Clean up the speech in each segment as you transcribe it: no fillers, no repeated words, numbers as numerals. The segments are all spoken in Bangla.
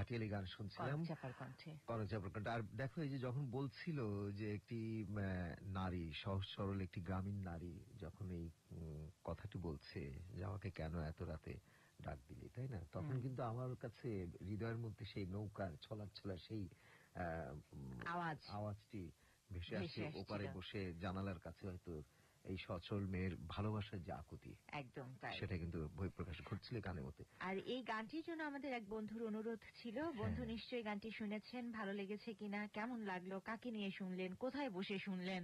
ভাটিয়ালি গান শুনছিলাম কনক চাপার কণ্ঠে। আর দেখো এই যে যখন বলছিল যে একটি নারী, সহজ সরল একটি গ্রামীণ নারী যখন এই কথাটি বলছে যে আমাকে কেন এত রাতে ডাক দিলি, তাই না? তখন কিন্তু আমার কাছে হৃদয়ের মধ্যে সেই নৌকার ছলার ছলা সেই আওয়াজটি ভেসে আসছে। ওপারে বসে জানালার কাছে হয়তো এই সচল মেয়ের ভালোবাসার যে আকুতি, একদম তাই, সেটা কিন্তু বই প্রকাশ ঘটছিল গানের মধ্যে। আর এই গানটির জন্য আমাদের এক বন্ধুর অনুরোধ ছিল। বন্ধু নিশ্চয়ই গানটি শুনেছেন, ভালো লেগেছে কিনা, কেমন লাগলো, কাকে নিয়ে শুনলেন, কোথায় বসে শুনলেন,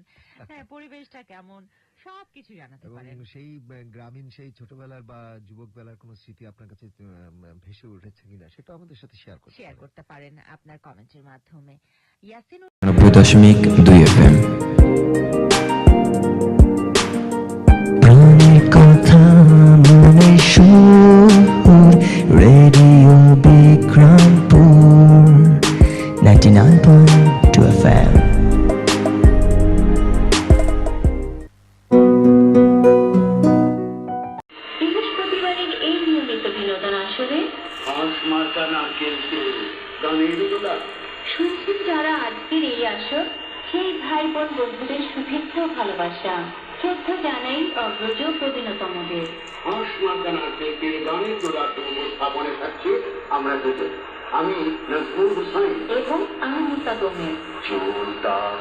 হ্যাঁ পরিবেশটা কেমন, সবকিছু জানাতে পারেন। সেই গ্রামীণ সেই ছোটবেলার বা যুবক বেলার কোন স্মৃতি আপনার কাছে ভেসে উঠেছে কিনা সেটা আমাদের সাথে শেয়ার করতে পারেন আপনার কমেন্টের মাধ্যমে। ইয়াসিন 90.2 FM প্রাণের কথা মনে সুর, রেডিও বিক্রমপুর 99.2 FM। বৃহস্পতিবারের এই নিয়মিত বিনোদন আসরে শুনছেন যারা আজকের এই আসর, সেই ভাই বোন বন্ধুদের শুভেচ্ছা ও ভালোবাসা শ্রদ্ধা জানাই অগ্রজ প্রবীণতমদের। হাঁস মার্কা নাটকের গানের জোড়ার উপস্থাপনে থাকছে আমরা দুজন, আমি নজরুল হুসাইন এবং আমি মুস্তাদমের।